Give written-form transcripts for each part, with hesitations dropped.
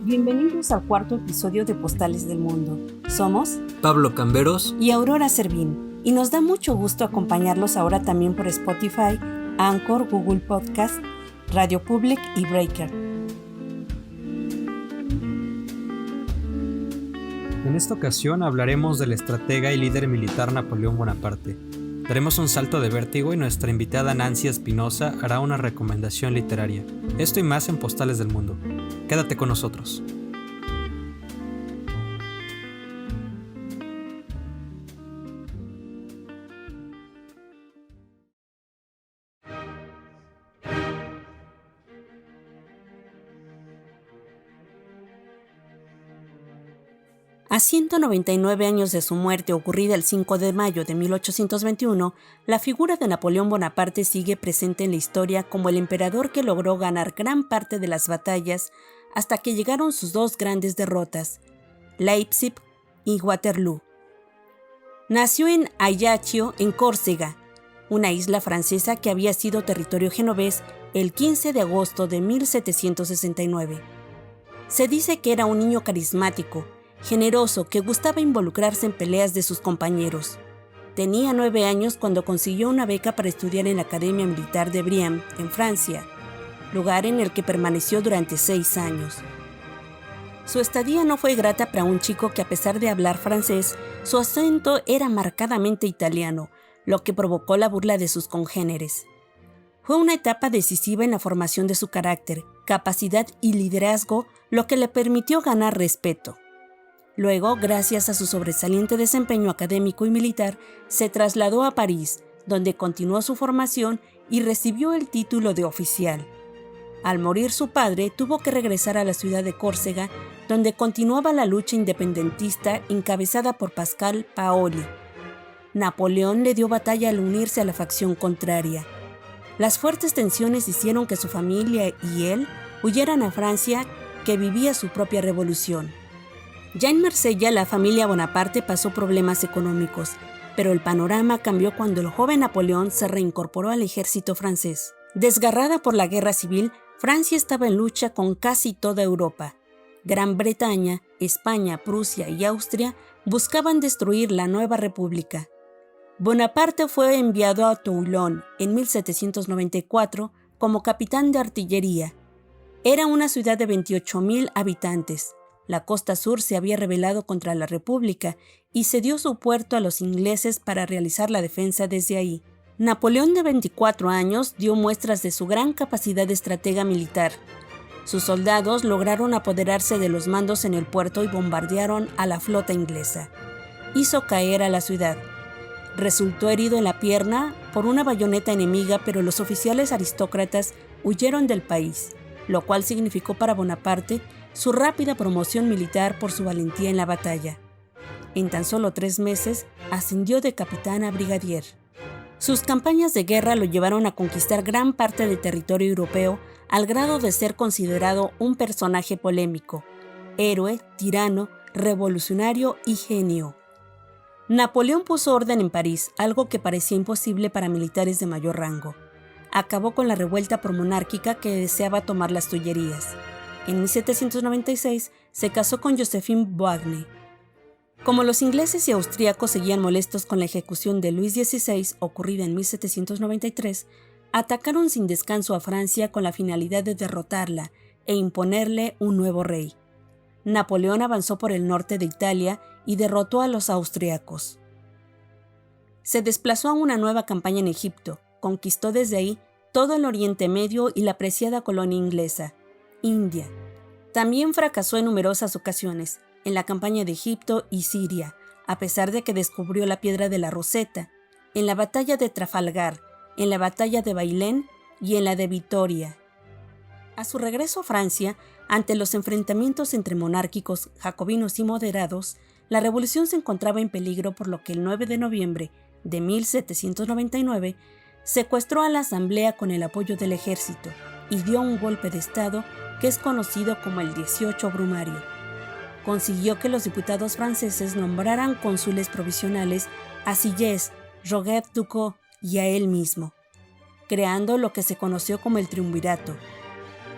Bienvenidos al cuarto episodio de Postales del Mundo. Somos Pablo Camberos y Aurora Servín, y nos da mucho gusto acompañarlos ahora también por Spotify, Anchor, Google Podcast, Radio Public y Breaker. En esta ocasión hablaremos del estratega y líder militar Napoleón Bonaparte. Daremos un salto de vértigo y nuestra invitada Nancy Espinosa hará una recomendación literaria. Esto y más en Postales del Mundo. Quédate con nosotros. A 199 años de su muerte, ocurrida el 5 de mayo de 1821, la figura de Napoleón Bonaparte sigue presente en la historia como el emperador que logró ganar gran parte de las batallas hasta que llegaron sus dos grandes derrotas, Leipzig y Waterloo. Nació en Ajaccio, en Córcega, una isla francesa que había sido territorio genovés el 15 de agosto de 1769. Se dice que era un niño carismático, generoso, que gustaba involucrarse en peleas de sus compañeros. Tenía 9 años cuando consiguió una beca para estudiar en la Academia Militar de Brienne, en Francia, lugar en el que permaneció durante 6 años. Su estadía no fue grata para un chico que, a pesar de hablar francés, su acento era marcadamente italiano, lo que provocó la burla de sus congéneres. Fue una etapa decisiva en la formación de su carácter, capacidad y liderazgo, lo que le permitió ganar respeto. Luego, gracias a su sobresaliente desempeño académico y militar, se trasladó a París, donde continuó su formación y recibió el título de oficial. Al morir su padre, tuvo que regresar a la ciudad de Córcega, donde continuaba la lucha independentista encabezada por Pascal Paoli. Napoleón le dio batalla al unirse a la facción contraria. Las fuertes tensiones hicieron que su familia y él huyeran a Francia, que vivía su propia revolución. Ya en Marsella, la familia Bonaparte pasó problemas económicos, pero el panorama cambió cuando el joven Napoleón se reincorporó al ejército francés. Desgarrada por la guerra civil, Francia estaba en lucha con casi toda Europa. Gran Bretaña, España, Prusia y Austria buscaban destruir la nueva república. Bonaparte fue enviado a Toulon en 1794 como capitán de artillería. Era una ciudad de 28,000 habitantes. La costa sur se había rebelado contra la República y cedió su puerto a los ingleses para realizar la defensa desde ahí. Napoleón, de 24 años, dio muestras de su gran capacidad de estratega militar. Sus soldados lograron apoderarse de los mandos en el puerto y bombardearon a la flota inglesa. Hizo caer a la ciudad. Resultó herido en la pierna por una bayoneta enemiga, pero los oficiales aristócratas huyeron del país, lo cual significó para Bonaparte su rápida promoción militar por su valentía en la batalla. En tan solo 3 meses, ascendió de capitán a brigadier. Sus campañas de guerra lo llevaron a conquistar gran parte del territorio europeo, al grado de ser considerado un personaje polémico, héroe, tirano, revolucionario y genio. Napoleón puso orden en París, algo que parecía imposible para militares de mayor rango. Acabó con la revuelta promonárquica que deseaba tomar las Tullerías. En 1796 se casó con Joséphine Beauharnais. Como los ingleses y austríacos seguían molestos con la ejecución de Luis XVI, ocurrida en 1793, atacaron sin descanso a Francia con la finalidad de derrotarla e imponerle un nuevo rey. Napoleón avanzó por el norte de Italia y derrotó a los austríacos. Se desplazó a una nueva campaña en Egipto, conquistó desde ahí todo el Oriente Medio y la preciada colonia inglesa, India. También fracasó en numerosas ocasiones, en la campaña de Egipto y Siria, a pesar de que descubrió la piedra de la Roseta, en la batalla de Trafalgar, en la batalla de Bailén y en la de Vitoria. A su regreso a Francia, ante los enfrentamientos entre monárquicos, jacobinos y moderados, la revolución se encontraba en peligro, por lo que el 9 de noviembre de 1799 secuestró a la asamblea con el apoyo del ejército y dio un golpe de estado que es conocido como el 18 Brumario. consiguió que los diputados franceses nombraran cónsules provisionales a Sieyès, Roget-Ducos y a él mismo, creando lo que se conoció como el Triunvirato.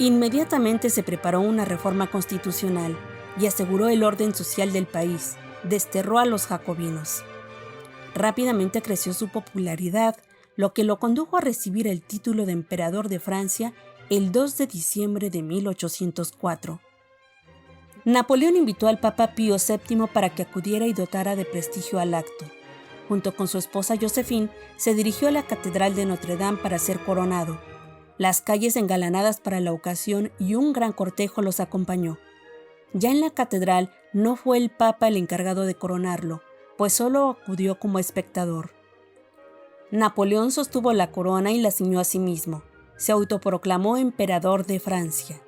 Inmediatamente se preparó una reforma constitucional y aseguró el orden social del país, desterró a los jacobinos. Rápidamente creció su popularidad, lo que lo condujo a recibir el título de emperador de Francia el 2 de diciembre de 1804. Napoleón invitó al Papa Pío VII para que acudiera y dotara de prestigio al acto. Junto con su esposa Josephine, se dirigió a la Catedral de Notre Dame para ser coronado. Las calles engalanadas para la ocasión y un gran cortejo los acompañó. Ya en la catedral no fue el Papa el encargado de coronarlo, pues solo acudió como espectador. Napoleón sostuvo la corona y la ciñó a sí mismo. Se autoproclamó emperador de Francia.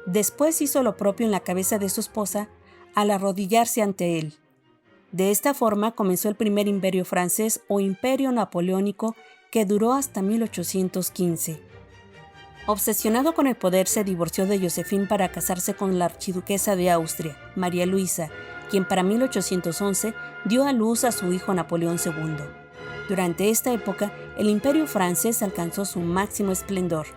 Después hizo lo propio en la cabeza de su esposa al arrodillarse ante él. De esta forma comenzó el primer imperio francés o imperio napoleónico que duró hasta 1815. Obsesionado con el poder, se divorció de Josephine para casarse con la archiduquesa de Austria, María Luisa, quien para 1811 dio a luz a su hijo Napoleón II. Durante esta época, el imperio francés alcanzó su máximo esplendor.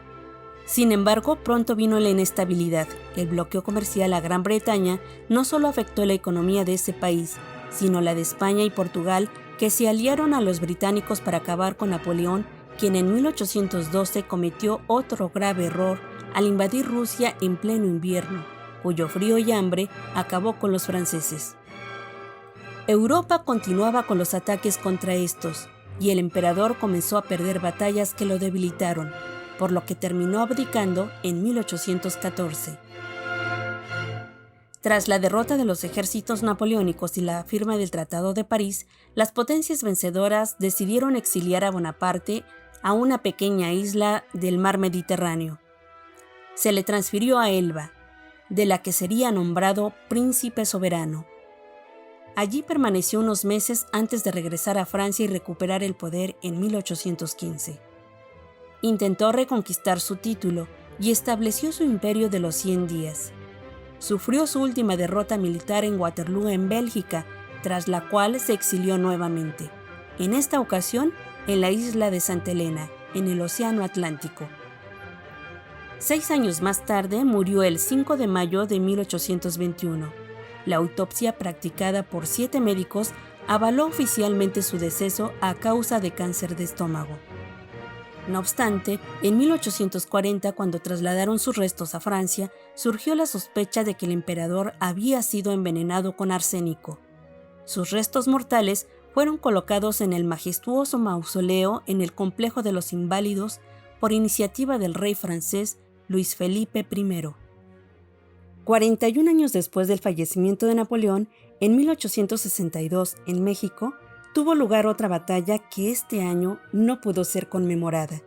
Sin embargo, pronto vino la inestabilidad. El bloqueo comercial a Gran Bretaña no solo afectó la economía de ese país, sino la de España y Portugal, que se aliaron a los británicos para acabar con Napoleón, quien en 1812 cometió otro grave error al invadir Rusia en pleno invierno, cuyo frío y hambre acabó con los franceses. Europa continuaba con los ataques contra estos, y el emperador comenzó a perder batallas que lo debilitaron, por lo que terminó abdicando en 1814. Tras la derrota de los ejércitos napoleónicos y la firma del Tratado de París, las potencias vencedoras decidieron exiliar a Bonaparte a una pequeña isla del mar Mediterráneo. Se le transfirió a Elba, de la que sería nombrado príncipe soberano. Allí permaneció unos meses antes de regresar a Francia y recuperar el poder en 1815. Intentó reconquistar su título y estableció su imperio de los 100 días. Sufrió su última derrota militar en Waterloo, en Bélgica, tras la cual se exilió nuevamente, en esta ocasión en la isla de Santa Elena, en el Océano Atlántico. 6 años más tarde murió el 5 de mayo de 1821. La autopsia practicada por 7 médicos avaló oficialmente su deceso a causa de cáncer de estómago. No obstante, en 1840, cuando trasladaron sus restos a Francia, surgió la sospecha de que el emperador había sido envenenado con arsénico. Sus restos mortales fueron colocados en el majestuoso mausoleo en el Complejo de los Inválidos por iniciativa del rey francés Luis Felipe I. 41 años después del fallecimiento de Napoleón, en 1862, en México, tuvo lugar otra batalla que este año no pudo ser conmemorada.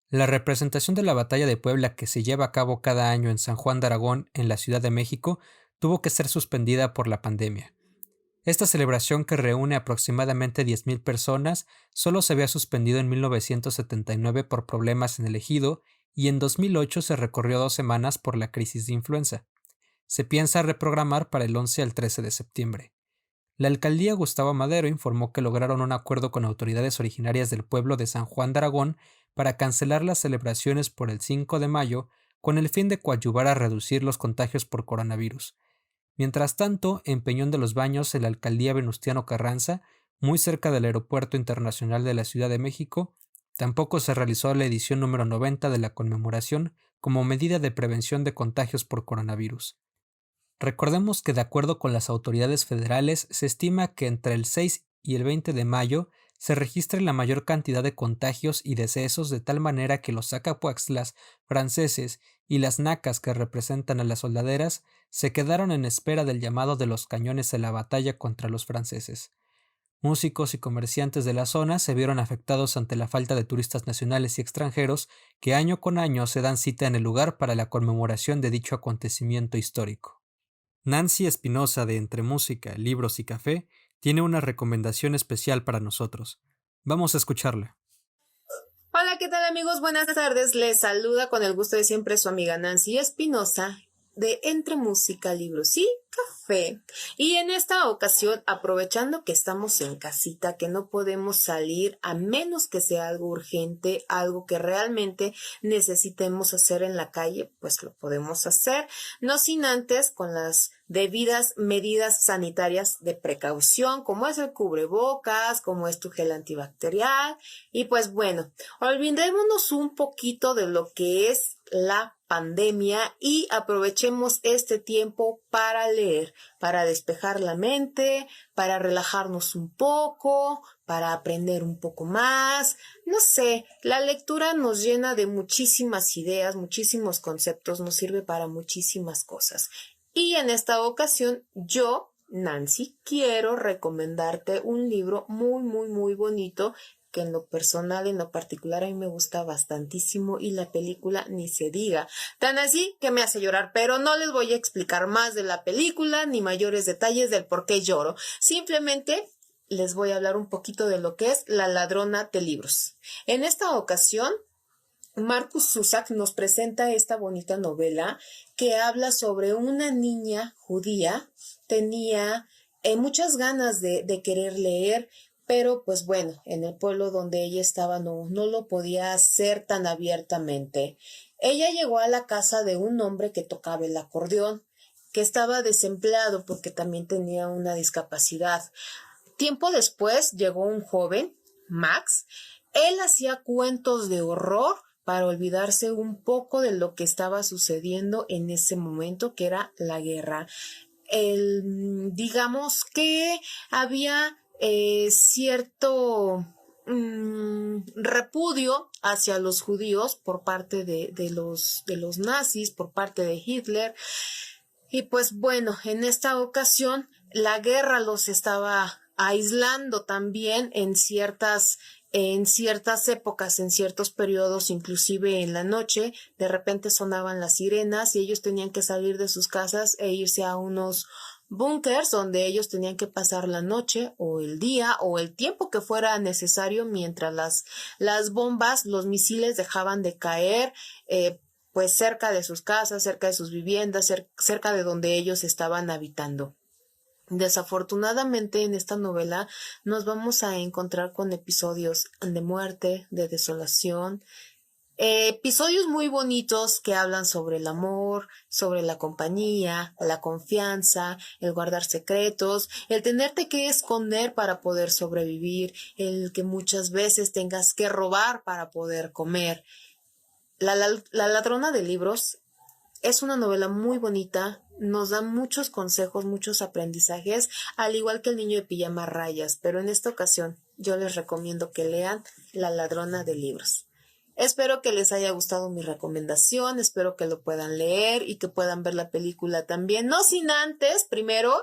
La representación de la Batalla de Puebla, que se lleva a cabo cada año en San Juan de Aragón, en la Ciudad de México, tuvo que ser suspendida por la pandemia. Esta celebración, que reúne aproximadamente 10,000 personas, solo se había suspendido en 1979 por problemas en el ejido y en 2008 se recorrió 2 semanas por la crisis de influenza. Se piensa reprogramar para el 11 al 13 de septiembre. La alcaldía Gustavo Madero informó que lograron un acuerdo con autoridades originarias del pueblo de San Juan de Aragón para cancelar las celebraciones por el 5 de mayo con el fin de coadyuvar a reducir los contagios por coronavirus. Mientras tanto, en Peñón de los Baños, en la alcaldía Venustiano Carranza, muy cerca del Aeropuerto Internacional de la Ciudad de México, tampoco se realizó la edición número 90 de la conmemoración como medida de prevención de contagios por coronavirus. Recordemos que, de acuerdo con las autoridades federales, se estima que entre el 6 y el 20 de mayo se registre la mayor cantidad de contagios y decesos, de tal manera que los sacapuaxtlas franceses y las nacas que representan a las soldaderas se quedaron en espera del llamado de los cañones en la batalla contra los franceses. Músicos y comerciantes de la zona se vieron afectados ante la falta de turistas nacionales y extranjeros que año con año se dan cita en el lugar para la conmemoración de dicho acontecimiento histórico. Nancy Espinosa de Entre Música, Libros y Café tiene una recomendación especial para nosotros. Vamos a escucharla. Hola, ¿qué tal amigos? Buenas tardes. Les saluda con el gusto de siempre su amiga Nancy Espinosa de Entre Música, Libros y Café. Y en esta ocasión, aprovechando que estamos en casita, que no podemos salir a menos que sea algo urgente, algo que realmente necesitemos hacer en la calle, pues lo podemos hacer, no sin antes con las debidas medidas sanitarias de precaución, como es el cubrebocas, como es tu gel antibacterial. Y pues bueno, olvidémonos un poquito de lo que es la pandemia y aprovechemos este tiempo para leer, para despejar la mente, para relajarnos un poco, para aprender un poco más. No sé, la lectura nos llena de muchísimas ideas, muchísimos conceptos, nos sirve para muchísimas cosas. Y en esta ocasión yo, Nancy, quiero recomendarte un libro muy bonito que en lo personal, en lo particular, a mí me gusta bastantísimo y la película ni se diga. Tan así que me hace llorar, pero no les voy a explicar más de la película ni mayores detalles del por qué lloro. Simplemente les voy a hablar un poquito de lo que es La ladrona de libros. En esta ocasión, Markus Zusak nos presenta esta bonita novela que habla sobre una niña judía, tenía muchas ganas de querer leer, pero pues bueno, en el pueblo donde ella estaba no lo podía hacer tan abiertamente. Ella llegó a la casa de un hombre que tocaba el acordeón, que estaba desempleado porque también tenía una discapacidad. Tiempo después llegó un joven, Max. Él hacía cuentos de horror para olvidarse un poco de lo que estaba sucediendo en ese momento, que era la guerra. Digamos que había cierto repudio hacia los judíos por parte de los nazis, por parte de Hitler. Y pues bueno, en esta ocasión la guerra los estaba aislando también en ciertas épocas, en ciertos periodos, inclusive en la noche, de repente sonaban las sirenas y ellos tenían que salir de sus casas e irse a unos búnkers donde ellos tenían que pasar la noche o el día o el tiempo que fuera necesario mientras las bombas, los misiles dejaban de caer, pues cerca de sus casas, cerca de sus viviendas, cerca de donde ellos estaban habitando. Desafortunadamente en esta novela nos vamos a encontrar con episodios de muerte, de desolación, episodios muy bonitos que hablan sobre el amor, sobre la compañía, la confianza, el guardar secretos, el tenerte que esconder para poder sobrevivir, el que muchas veces tengas que robar para poder comer. La ladrona de libros es una novela muy bonita, nos da muchos consejos, muchos aprendizajes, al igual que El niño de pijama rayas, pero en esta ocasión yo les recomiendo que lean La ladrona de libros. Espero que les haya gustado mi recomendación, espero que lo puedan leer y que puedan ver la película también, no sin antes, primero,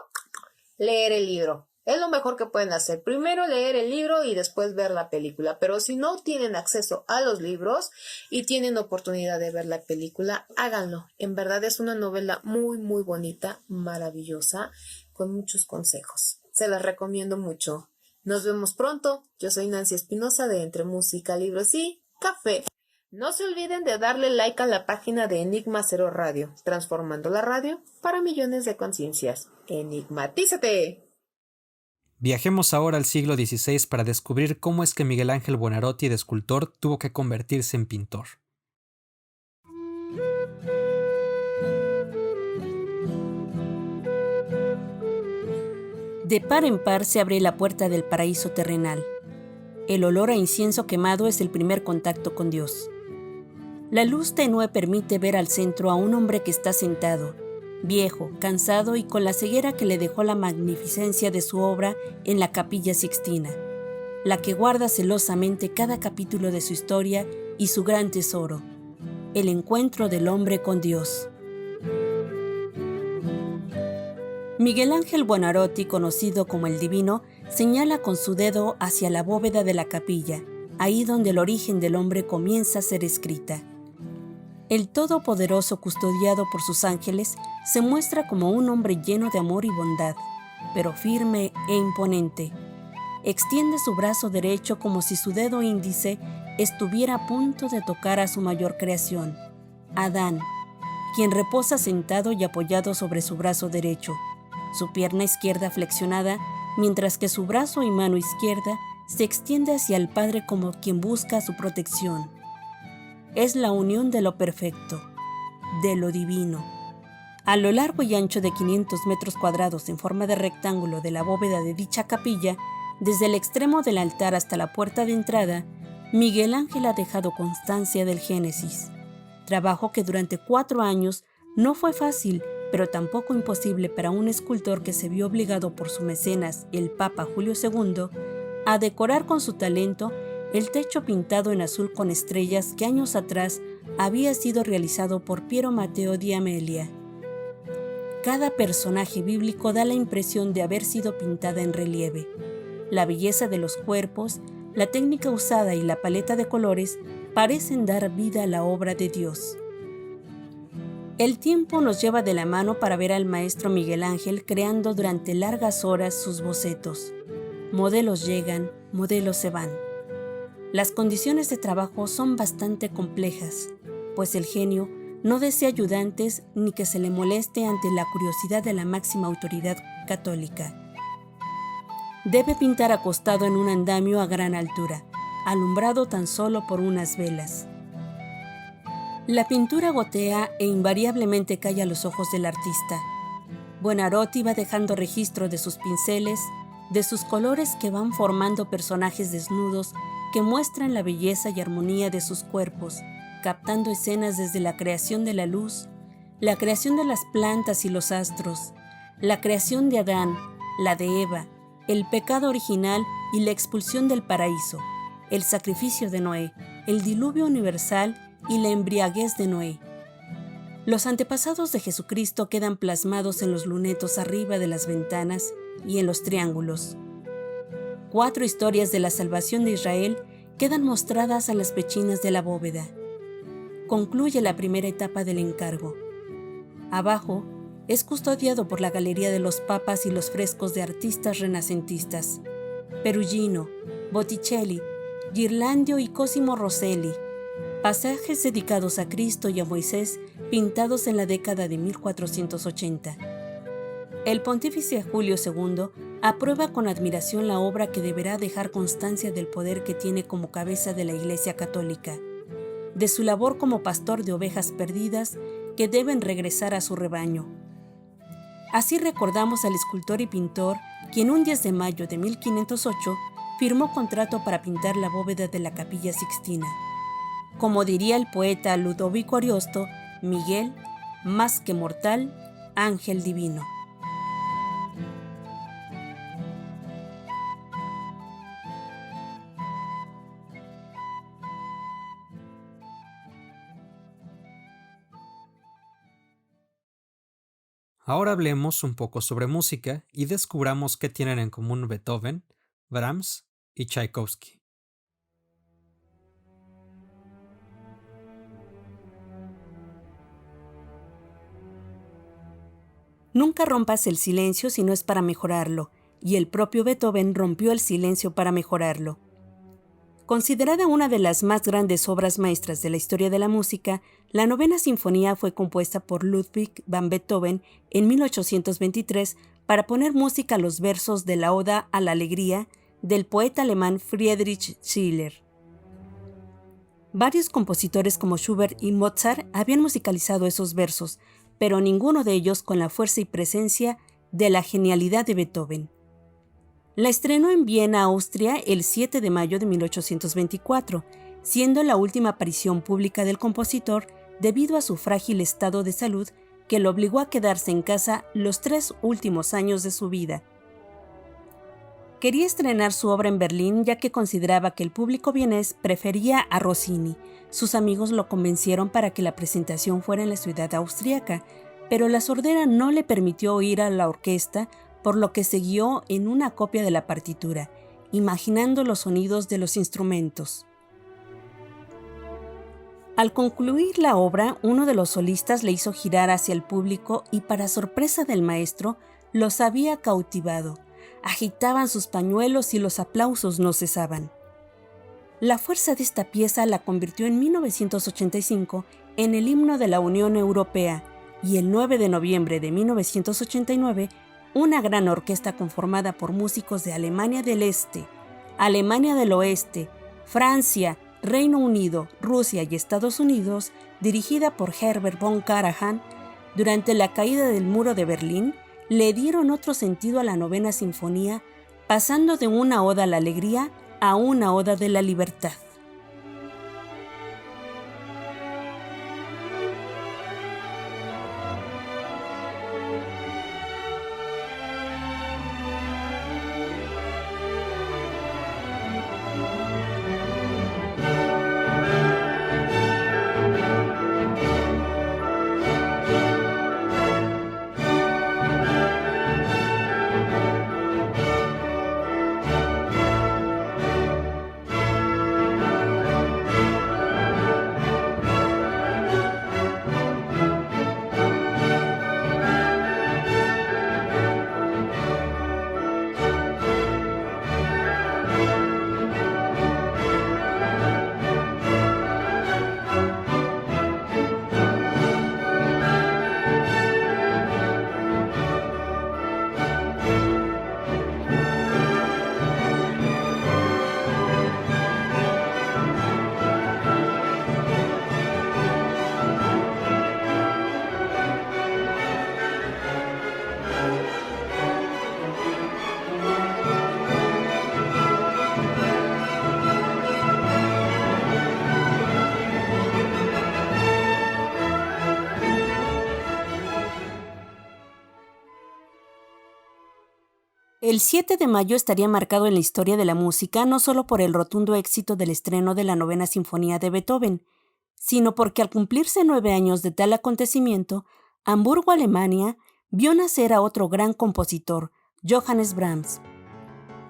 leer el libro. Es lo mejor que pueden hacer. Primero leer el libro y después ver la película. Pero si no tienen acceso a los libros y tienen oportunidad de ver la película, háganlo. En verdad es una novela muy bonita, maravillosa, con muchos consejos. Se las recomiendo mucho. Nos vemos pronto. Yo soy Nancy Espinosa de Entre Música, Libros y Café. No se olviden de darle like a la página de Enigma Cero Radio, transformando la radio para millones de conciencias. ¡Enigmatízate! Viajemos ahora al siglo XVI para descubrir cómo es que Miguel Ángel Buonarroti, de escultor, tuvo que convertirse en pintor. De par en par se abre la puerta del paraíso terrenal. El olor a incienso quemado es el primer contacto con Dios. La luz tenue permite ver al centro a un hombre que está sentado, viejo, cansado y con la ceguera que le dejó la magnificencia de su obra en la Capilla Sixtina, la que guarda celosamente cada capítulo de su historia y su gran tesoro, el encuentro del hombre con Dios. Miguel Ángel Buonarroti, conocido como el Divino, Señala con su dedo hacia la bóveda de la capilla, ahí donde el origen del hombre comienza a ser escrita. El Todopoderoso, custodiado por sus ángeles, se muestra como un hombre lleno de amor y bondad, pero firme e imponente. Extiende su brazo derecho como si su dedo índice estuviera a punto de tocar a su mayor creación, Adán, quien reposa sentado y apoyado sobre su brazo derecho, su pierna izquierda flexionada, mientras que su brazo y mano izquierda se extiende hacia el Padre como quien busca su protección. Es la unión de lo perfecto, de lo divino. A lo largo y ancho de 500 metros cuadrados en forma de rectángulo de la bóveda de dicha capilla, desde el extremo del altar hasta la puerta de entrada, Miguel Ángel ha dejado constancia del Génesis, trabajo que durante 4 años no fue fácil, pero tampoco imposible para un escultor que se vio obligado por su mecenas, el Papa Julio II, a decorar con su talento el techo pintado en azul con estrellas que años atrás había sido realizado por Piero Matteo di Amelia. Cada personaje bíblico da la impresión de haber sido pintada en relieve. La belleza de los cuerpos, la técnica usada y la paleta de colores parecen dar vida a la obra de Dios. El tiempo nos lleva de la mano para ver al maestro Miguel Ángel creando durante largas horas sus bocetos. Modelos llegan, modelos se van. Las condiciones de trabajo son bastante complejas, pues el genio no desea ayudantes ni que se le moleste ante la curiosidad de la máxima autoridad católica. Debe pintar acostado en un andamio a gran altura, alumbrado tan solo por unas velas. La pintura gotea e invariablemente cae a los ojos del artista. Buonarroti va dejando registro de sus pinceles, de sus colores que van formando personajes desnudos que muestran la belleza y armonía de sus cuerpos, captando escenas desde la creación de la luz, la creación de las plantas y los astros, la creación de Adán, la de Eva, el pecado original y la expulsión del paraíso, el sacrificio de Noé, el diluvio universal y la embriaguez de Noé. Los antepasados de Jesucristo quedan plasmados en los lunetos arriba de las ventanas y en los triángulos. 4 historias de la salvación de Israel quedan mostradas a las pechinas de la bóveda. Concluye la primera etapa del encargo. Abajo, es custodiado por la Galería de los Papas y los frescos de artistas renacentistas, Perugino, Botticelli, Ghirlandaio y Cosimo Rosselli, pasajes dedicados a Cristo y a Moisés pintados en la década de 1480. El pontífice Julio II aprueba con admiración la obra que deberá dejar constancia del poder que tiene como cabeza de la Iglesia Católica, de su labor como pastor de ovejas perdidas que deben regresar a su rebaño. Así recordamos al escultor y pintor, quien un 10 de mayo de 1508 firmó contrato para pintar la bóveda de la Capilla Sixtina. Como diría el poeta Ludovico Ariosto, Miguel, más que mortal, ángel divino. Ahora hablemos un poco sobre música y descubramos qué tienen en común Beethoven, Brahms y Tchaikovsky. Nunca rompas el silencio si no es para mejorarlo, y el propio Beethoven rompió el silencio para mejorarlo. Considerada una de las más grandes obras maestras de la historia de la música, la Novena Sinfonía fue compuesta por Ludwig van Beethoven en 1823 para poner música a los versos de la Oda a la Alegría del poeta alemán Friedrich Schiller. Varios compositores como Schubert y Mozart habían musicalizado esos versos, pero ninguno de ellos con la fuerza y presencia de la genialidad de Beethoven. La estrenó en Viena, Austria, el 7 de mayo de 1824, siendo la última aparición pública del compositor debido a su frágil estado de salud que lo obligó a quedarse en casa los 3 últimos años de su vida. Quería estrenar su obra en Berlín ya que consideraba que el público vienés prefería a Rossini. Sus amigos lo convencieron para que la presentación fuera en la ciudad austríaca, pero la sordera no le permitió ir a la orquesta por lo que se guió en una copia de la partitura, imaginando los sonidos de los instrumentos. Al concluir la obra, uno de los solistas le hizo girar hacia el público y, para sorpresa del maestro, los había cautivado. Agitaban sus pañuelos y los aplausos no cesaban. La fuerza de esta pieza la convirtió en 1985 en el himno de la Unión Europea, y el 9 de noviembre de 1989, una gran orquesta conformada por músicos de Alemania del Este, Alemania del Oeste, Francia, Reino Unido, Rusia y Estados Unidos, dirigida por Herbert von Karajan, durante la caída del muro de Berlín, le dieron otro sentido a la novena sinfonía, pasando de una oda a la alegría a una oda de la libertad. El 7 de mayo estaría marcado en la historia de la música no solo por el rotundo éxito del estreno de la Novena Sinfonía de Beethoven, sino porque al cumplirse 9 años de tal acontecimiento, Hamburgo, Alemania, vio nacer a otro gran compositor, Johannes Brahms.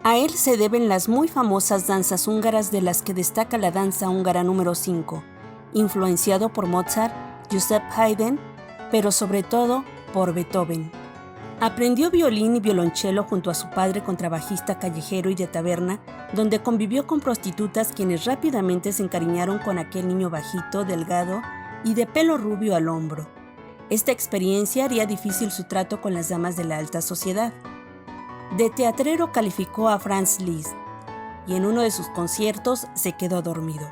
A él se deben las muy famosas danzas húngaras, de las que destaca la danza húngara número 5, influenciado por Mozart, Joseph Haydn, pero sobre todo por Beethoven. Aprendió violín y violonchelo junto a su padre, contrabajista callejero y de taberna, donde convivió con prostitutas quienes rápidamente se encariñaron con aquel niño bajito, delgado y de pelo rubio al hombro. Esta experiencia haría difícil su trato con las damas de la alta sociedad. De teatrero calificó a Franz Liszt, y en uno de sus conciertos se quedó dormido.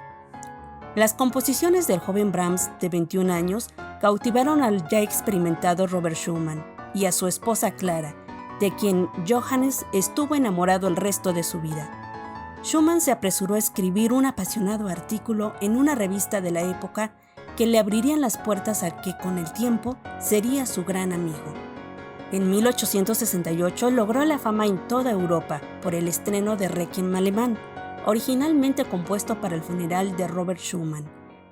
Las composiciones del joven Brahms, de 21 años, cautivaron al ya experimentado Robert Schumann y a su esposa Clara, de quien Johannes estuvo enamorado el resto de su vida. Schumann se apresuró a escribir un apasionado artículo en una revista de la época que le abrirían las puertas al que con el tiempo sería su gran amigo. En 1868 logró la fama en toda Europa por el estreno de Requiem alemán, originalmente compuesto para el funeral de Robert Schumann,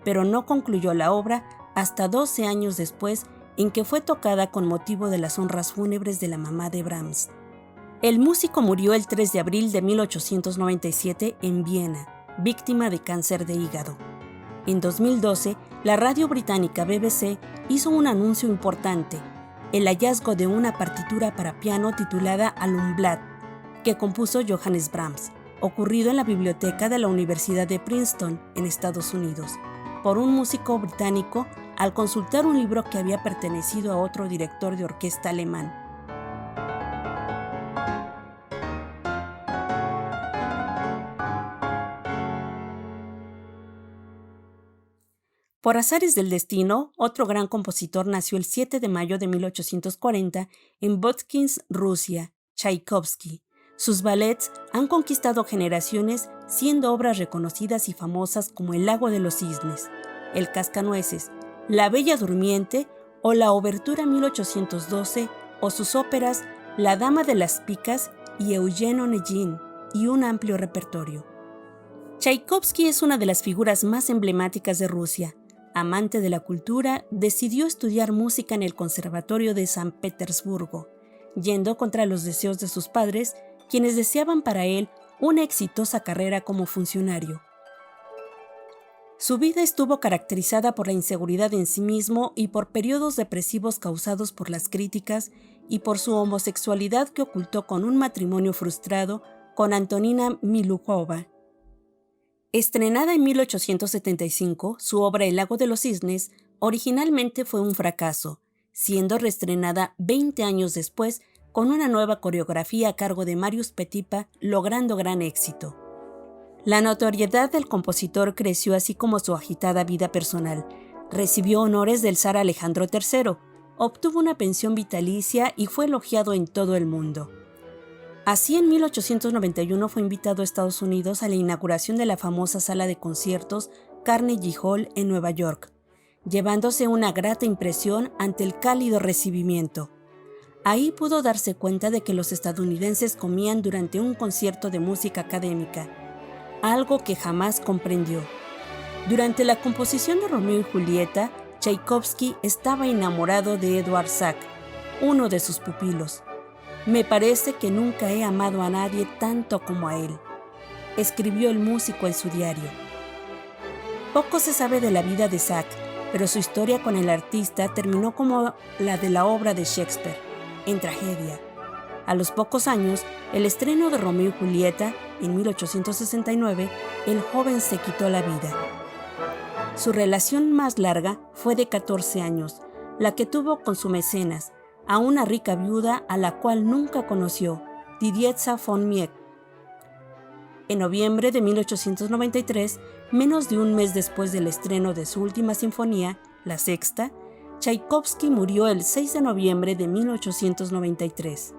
pero no concluyó la obra hasta 12 años después, en que fue tocada con motivo de las honras fúnebres de la mamá de Brahms. El músico murió el 3 de abril de 1897 en Viena, víctima de cáncer de hígado. En 2012, la radio británica BBC hizo un anuncio importante: el hallazgo de una partitura para piano titulada Alumblad, que compuso Johannes Brahms, ocurrido en la biblioteca de la Universidad de Princeton, en Estados Unidos, por un músico británico al consultar un libro que había pertenecido a otro director de orquesta alemán. Por azares del destino, otro gran compositor nació el 7 de mayo de 1840 en Votkins, Rusia, Tchaikovsky. Sus ballets han conquistado generaciones, siendo obras reconocidas y famosas como El lago de los cisnes, El cascanueces, La bella durmiente o la Obertura 1812, o sus óperas La dama de las picas y Eugene Onegin, y un amplio repertorio. Tchaikovsky es una de las figuras más emblemáticas de Rusia. Amante de la cultura, decidió estudiar música en el Conservatorio de San Petersburgo. yendo contra los deseos de sus padres, quienes deseaban para él una exitosa carrera como funcionario. Su vida estuvo caracterizada por la inseguridad en sí mismo y por periodos depresivos causados por las críticas y por su homosexualidad que ocultó con un matrimonio frustrado con Antonina Milukhova. Estrenada en 1875, su obra El lago de los cisnes originalmente fue un fracaso, siendo reestrenada 20 años después con una nueva coreografía a cargo de Marius Petipa, logrando gran éxito. La notoriedad del compositor creció así como su agitada vida personal. Recibió honores del zar Alejandro III, obtuvo una pensión vitalicia y fue elogiado en todo el mundo. Así, en 1891 fue invitado a Estados Unidos a la inauguración de la famosa sala de conciertos Carnegie Hall en Nueva York, llevándose una grata impresión ante el cálido recibimiento. Ahí pudo darse cuenta de que los estadounidenses comían durante un concierto de música académica, algo que jamás comprendió. Durante la composición de Romeo y Julieta, Tchaikovsky estaba enamorado de Edward Sack, uno de sus pupilos. «Me parece que nunca he amado a nadie tanto como a él», escribió el músico en su diario. Poco se sabe de la vida de Sack, pero su historia con el artista terminó como la de la obra de Shakespeare, en tragedia. A los pocos años, el estreno de Romeo y Julieta, en 1869, el joven se quitó la vida. Su relación más larga fue de 14 años, la que tuvo con su mecenas, a una rica viuda a la cual nunca conoció, Didietza von Mieg. En noviembre de 1893, menos de un mes después del estreno de su última sinfonía, la sexta, Tchaikovsky murió el 6 de noviembre de 1893.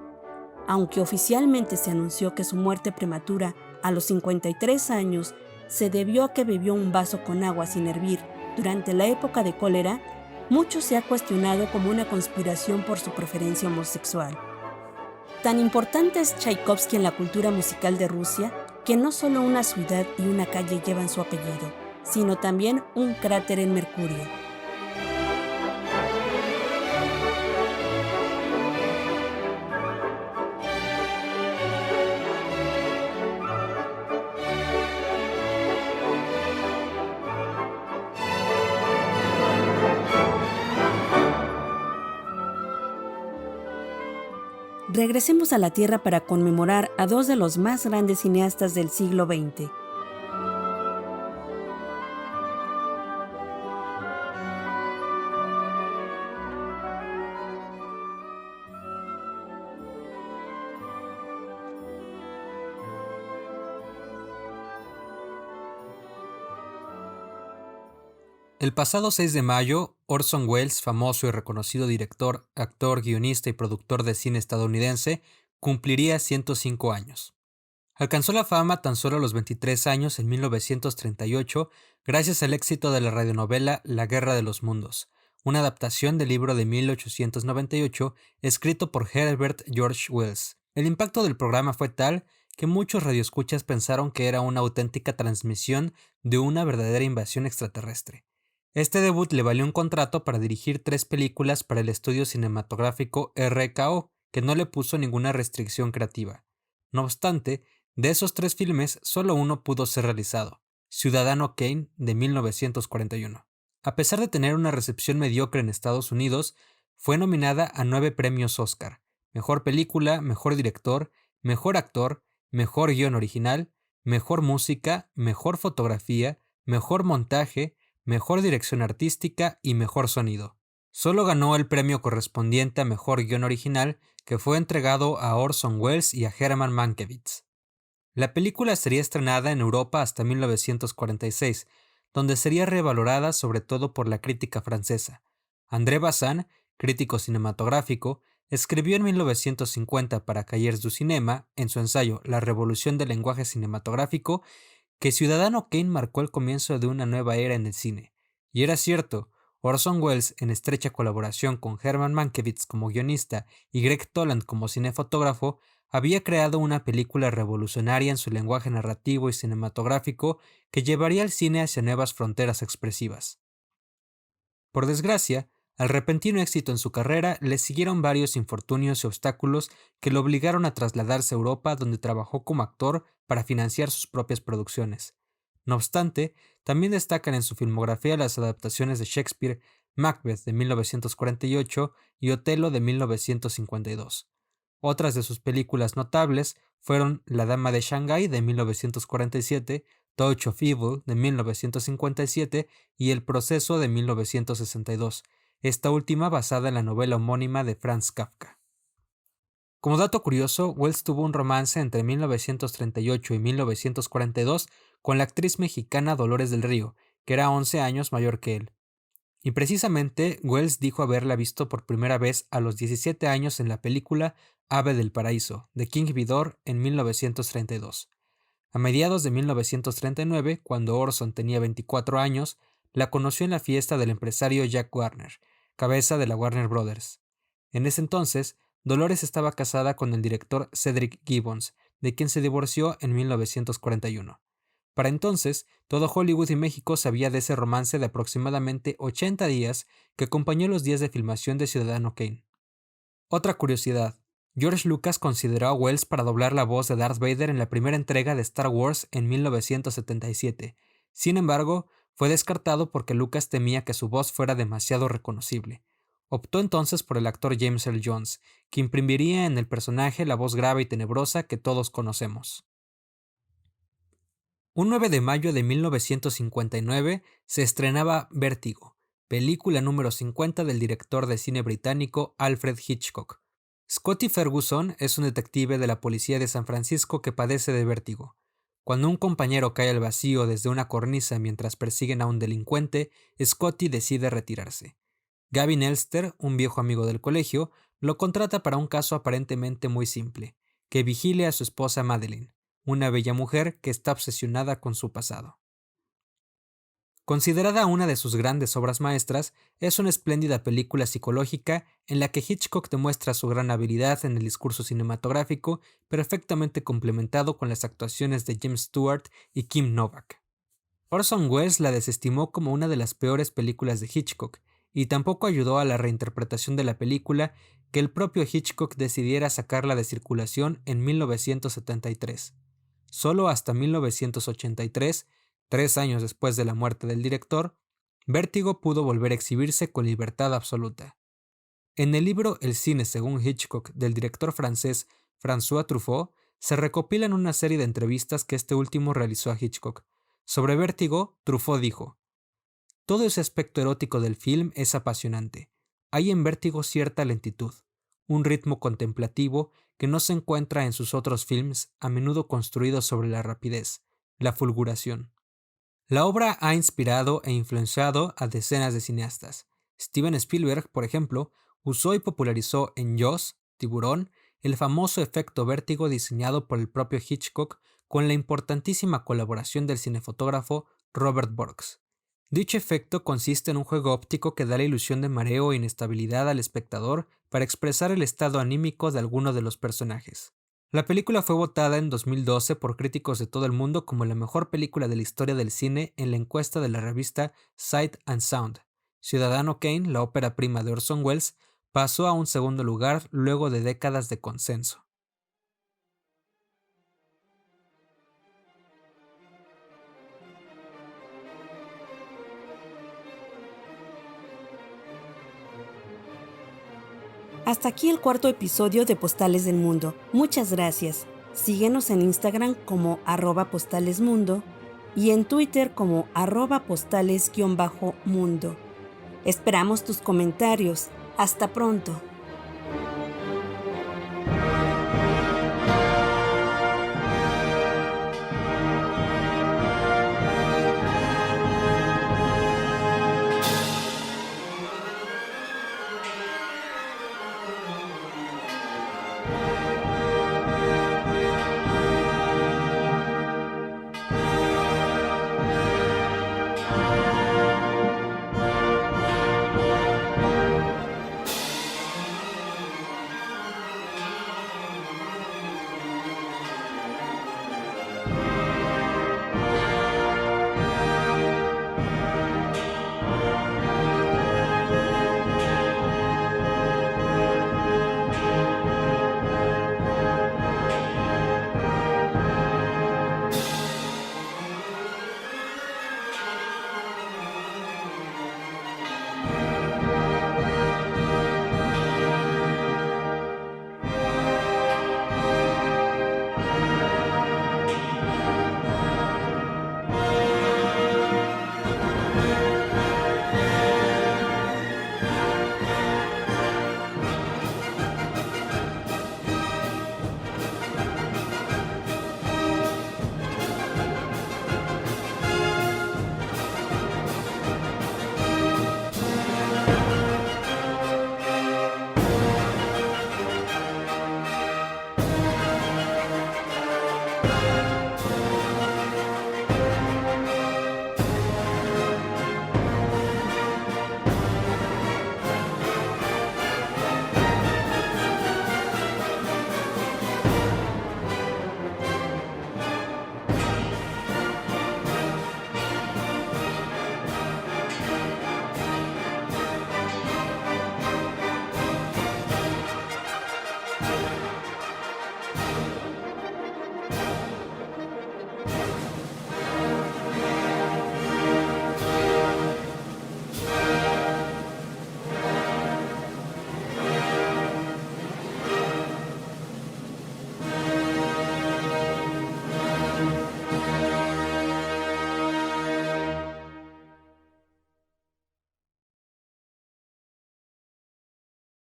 Aunque oficialmente se anunció que su muerte prematura, a los 53 años, se debió a que bebió un vaso con agua sin hervir durante la época de cólera, mucho se ha cuestionado como una conspiración por su preferencia homosexual. Tan importante es Tchaikovsky en la cultura musical de Rusia que no solo una ciudad y una calle llevan su apellido, sino también un cráter en Mercurio. Regresemos a la Tierra para conmemorar a dos de los más grandes cineastas del siglo XX. El pasado 6 de mayo, Orson Welles, famoso y reconocido director, actor, guionista y productor de cine estadounidense, cumpliría 105 años. Alcanzó la fama tan solo a los 23 años en 1938 gracias al éxito de la radionovela La Guerra de los Mundos, una adaptación del libro de 1898 escrito por Herbert George Wells. El impacto del programa fue tal que muchos radioescuchas pensaron que era una auténtica transmisión de una verdadera invasión extraterrestre. Este debut le valió un contrato para dirigir 3 películas para el estudio cinematográfico RKO, que no le puso ninguna restricción creativa. No obstante, de esos 3 filmes, solo uno pudo ser realizado, Ciudadano Kane, de 1941. A pesar de tener una recepción mediocre en Estados Unidos, fue nominada a 9 premios Oscar: Mejor Película, Mejor Director, Mejor Actor, Mejor Guión Original, Mejor Música, Mejor Fotografía, Mejor Montaje, Mejor Dirección Artística y Mejor Sonido. Solo ganó el premio correspondiente a Mejor Guión Original, que fue entregado a Orson Welles y a Herman Mankiewicz. La película sería estrenada en Europa hasta 1946, donde sería revalorada sobre todo por la crítica francesa. André Bazin, crítico cinematográfico, escribió en 1950 para Cahiers du Cinéma, en su ensayo La revolución del lenguaje cinematográfico, que Ciudadano Kane marcó el comienzo de una nueva era en el cine. Y era cierto, Orson Welles, en estrecha colaboración con Herman Mankiewicz como guionista y Greg Toland como cinefotógrafo, había creado una película revolucionaria en su lenguaje narrativo y cinematográfico que llevaría al cine hacia nuevas fronteras expresivas. Por desgracia, Al repentino éxito en su carrera le siguieron varios infortunios y obstáculos que lo obligaron a trasladarse a Europa, donde trabajó como actor para financiar sus propias producciones. No obstante, también destacan en su filmografía las adaptaciones de Shakespeare, Macbeth de 1948 y Otelo de 1952. Otras de sus películas notables fueron La Dama de Shanghái de 1947, Touch of Evil de 1957 y El Proceso de 1962, esta última basada en la novela homónima de Franz Kafka. Como dato curioso, Wells tuvo un romance entre 1938 y 1942 con la actriz mexicana Dolores del Río, que era 11 años mayor que él. Y precisamente Wells dijo haberla visto por primera vez a los 17 años en la película Ave del Paraíso, de King Vidor, en 1932. A mediados de 1939, cuando Orson tenía 24 años, la conoció en la fiesta del empresario Jack Warner, cabeza de la Warner Brothers. En ese entonces, Dolores estaba casada con el director Cedric Gibbons, de quien se divorció en 1941. Para entonces, todo Hollywood y México sabía de ese romance de aproximadamente 80 días que acompañó los días de filmación de Ciudadano Kane. Otra curiosidad: George Lucas consideró a Wells para doblar la voz de Darth Vader en la primera entrega de Star Wars en 1977. Sin embargo, fue descartado porque Lucas temía que su voz fuera demasiado reconocible. Optó entonces por el actor James Earl Jones, que imprimiría en el personaje la voz grave y tenebrosa que todos conocemos. Un 9 de mayo de 1959 se estrenaba Vértigo, película número 50 del director de cine británico Alfred Hitchcock. Scotty Ferguson es un detective de la policía de San Francisco que padece de vértigo. Cuando un compañero cae al vacío desde una cornisa mientras persiguen a un delincuente, Scotty decide retirarse. Gavin Elster, un viejo amigo del colegio, lo contrata para un caso aparentemente muy simple: que vigile a su esposa Madeline, una bella mujer que está obsesionada con su pasado. Considerada una de sus grandes obras maestras, es una espléndida película psicológica en la que Hitchcock demuestra su gran habilidad en el discurso cinematográfico, perfectamente complementado con las actuaciones de James Stewart y Kim Novak. Orson Welles la desestimó como una de las peores películas de Hitchcock, y tampoco ayudó a la reinterpretación de la película que el propio Hitchcock decidiera sacarla de circulación en 1973. Solo hasta 1983, 3 años después de la muerte del director, Vértigo pudo volver a exhibirse con libertad absoluta. En el libro El cine según Hitchcock del director francés François Truffaut se recopilan una serie de entrevistas que este último realizó a Hitchcock. Sobre Vértigo, Truffaut dijo: «Todo ese aspecto erótico del film es apasionante. Hay en Vértigo cierta lentitud, un ritmo contemplativo que no se encuentra en sus otros films, a menudo construidos sobre la rapidez, la fulguración». La obra ha inspirado e influenciado a decenas de cineastas. Steven Spielberg, por ejemplo, usó y popularizó en Jaws, Tiburón, el famoso efecto vértigo diseñado por el propio Hitchcock con la importantísima colaboración del cinefotógrafo Robert Burks. Dicho efecto consiste en un juego óptico que da la ilusión de mareo e inestabilidad al espectador para expresar el estado anímico de alguno de los personajes. La película fue votada en 2012 por críticos de todo el mundo como la mejor película de la historia del cine en la encuesta de la revista Sight and Sound. Ciudadano Kane, la ópera prima de Orson Welles, pasó a un segundo lugar luego de décadas de consenso. Hasta aquí el cuarto episodio de Postales del Mundo. Muchas gracias. Síguenos en Instagram como @postalesmundo y en Twitter como @postales_mundo. Esperamos tus comentarios. Hasta pronto.